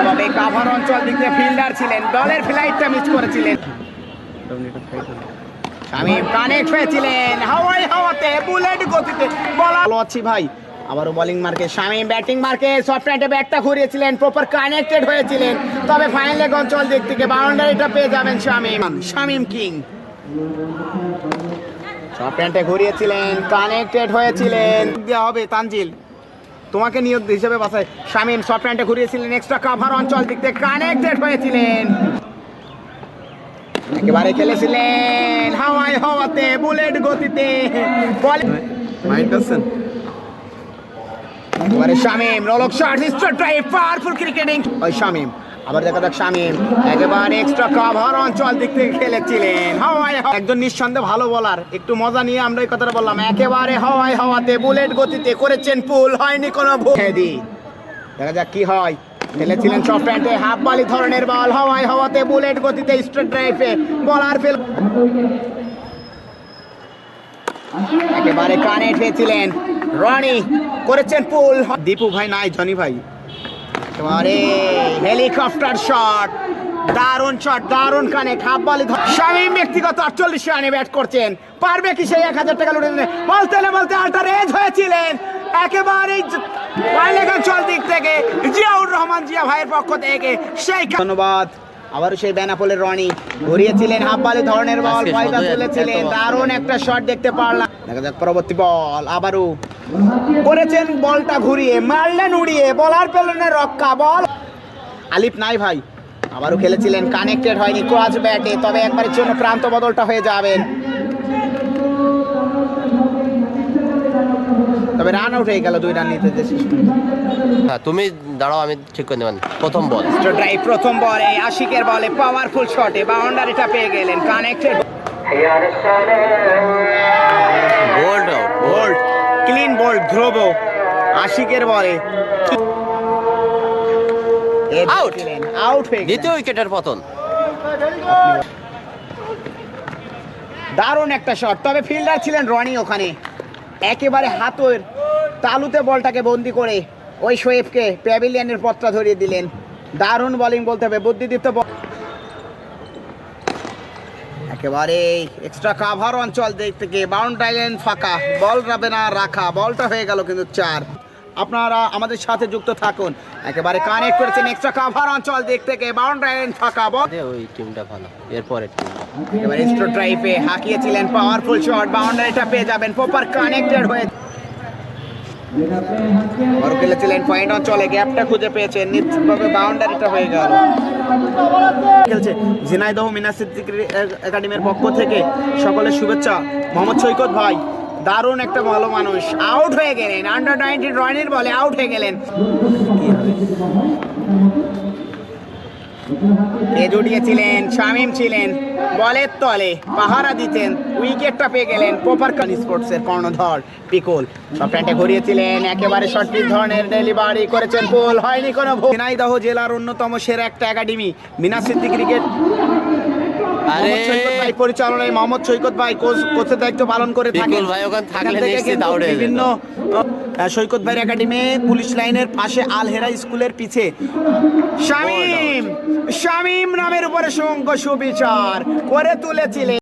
তবে কাভার অঞ্চল দিকে ফিল্ডার ছিলেন, বলের ফ্লাইটটা মিস করেছিলেন। শামীম কানেক্ট হয়েছিলেন হাওয়াতে বুলেট গতিতে বল। ভালো আছি ভাই, আবারও বোলিং মার্কে শামীম, ব্যাটিং মার্কে সফট হ্যান্ডে ব্যাটটা ঘুরিয়েছিলেন, প্রপার কানেক্টেড হয়েছিলেন, তবে ফাইনাল লেগ অঞ্চল দিক থেকে বাউন্ডারিটা পেয়ে যাবেন শামীম কিং। সফট হ্যান্ডে ঘুরিয়েছিলেন, কানেক্টেড হয়েছিলেন, দেওয়া হবে তানজিল, তোমাকে নিয়োগ হিসেবে বাসায়। শামীম সফট হ্যান্ডে ঘুরিয়েছিলেন, এক্সট্রা কাভার অঞ্চল দিক থেকে কানেক্টেড হয়েছিলেন, একেবারে খেলেছিলেন হাওয়াতে বুলেট গতিতে একেবারে শামীম রোলক shot, straight drive, powerful cricketing. ওই শামীম, আবার দেখা যাক শামীম একেবারে এক্সট্রা কাভার অঞ্চল দিক থেকে খেলেছিলেন একজন নিঃসন্দেহে ভালো বলার। একটু মজা নিয়ে আমরা এই কথাটা বললাম, একেবারে হাওয়াতে বুলেট গতিতে করেছেন পুল, হয়নি কোনো ভুল। দেখা যাক কি হয়। খেলেছিলেন সফট হ্যান্ডে হাফ বালি ধরনের বল, হাওয়াতে বুলেট গতিতে স্ট্রেট ড্রাইভে বলার ফেল, একেবারে কানেক্ট হয়েছিলেন, রনি করেছেন পুল। দীপু ভাই নাই, জনি ভাই একেবারে হেলিকপ্টার শট, দারুণ শট, দারুণ কানেক্ট, হাফ বালি। শামীম ব্যক্তিগত 48 রানে ব্যাট করছেন, পারবে কি সেই 1000 টাকা লুটে নিতে? বলতে আল্টার এজ হয়েছিলেন একেবারে অঞ্চল দিক থেকে জিয়াউর রহমান জিয়া ভাইয়ের পক্ষ থেকে সেই ধন্যবাদ। আবারও সেই বেনাপোলের রনি ঘুরিয়েছিলেন হাফ বালি ধরনের বল, পয়দা তুলেছিলেন, দারুণ একটা শট দেখতে পারলাম। দেখা যাক পরবর্তী বল, আবারও করেছেন বলটা ঘুরিয়ে, মারলেন উড়িয়ে, বলার পেলেন রক্ষা বল। আলিফ নাই ভাই, আবারও খেলেছিলেন, কানেক্টেড হয়নি ক্রস ব্যাটে, তবে একবারের জন্য প্রান্ত বদলটা হয়ে যাবেন, তবে রান আউট হয়ে গেল 2 রান নিতে। হ্যাঁ তুমি দাঁড়াও, আমি ঠিক করে নেবেন। প্রথম বল ড্রাইভ, প্রথম বলে আশিকের বলে পাওয়ারফুল শটে বাউন্ডারিটা পেয়ে গেলেন, connected, bowled bowled, clean bowled, Dhruv আশিকের বলে আউট হয়ে দ্বিতীয় উইকেটের পতন। দারুণ একটা শট, তবে ফিল্ডার ছিলেন রনি ওখানে, একেবারে হাতের তালুতে বলটাকে বন্দি করে ওই শোয়েবকে প্যাভিলিয়নের পথটা ধরিয়ে দিলেন। দারুণ বোলিং বলতে হবে, বুদ্ধিদীপ্ত বল, একেবারে এক্সট্রা কাভার অঞ্চল দিক থেকে বাউন্ডারি লাইন ফাঁকা, বল যাবে না রাখা, বলটা হয়ে গেল কিন্তু 4। আপনারা আমাদের সাথে যুক্ত থাকুন, একেবারে কানেক্ট করেছেন এক্সট্রা কাভার অঞ্চল দিক থেকে বাউন্ডারি লাইন ফাঁকা, বল ওই টিমটা ভালো, এরপরে একেবারে স্ট্রেট ড্রাইভে হাঁকিয়েছিলেন, পাওয়ারফুল শট, বাউন্ডারিটা পেয়ে যাবেন, প্রপার কানেক্টেড হয়ে বড় খেলেছিলেন পয়েন্ট অঞ্চলে, গ্যাপটা খুঁজে পেয়েছেন, নিশ্চিতভাবে বাউন্ডারিটা হয়ে গেল। খেলছে ঝিনাইদহ মিনার সিদ্দিকী একাডেমির পক্ষ থেকে সকলের শুভেচ্ছা। মোহাম্মদ সৈকত ভাই দারুণ একটা ভালো মানুষ, আউট হয়ে গেলেন, আন্ডার 19 রনের বলে আউট হয়ে গেলেন। জুড়িয়েছিলেন শামীম, ছিলেন বলের তলে, পাহারা দিতেন, উইকেটটা পেয়ে গেলেন প্রপার স্পোর্টসের কর্ণধর পিকুল। সফটহ্যান্ডে ঘুরিয়েছিলেন, একেবারে সঠিক ধরনের ডেলিভারি করেছেন, পুল, হয়নি কোনো ভুল। ঝিনাইদহ জেলার অন্যতম সেরা একটা একাডেমি মিনার সিদ্দিকী ক্রিকেট পরিচালনায় মোহাম্মদ সৈকত ভাই কোচের দায়িত্ব পালন করে থাকেন। বিভিন্ন সৈকত ভাই একাডেমি পুলিশ লাইনের পাশে আল হেরা স্কুলের পিছে শামীম নামের উপরে সুবিচার করে তুলেছিলেন।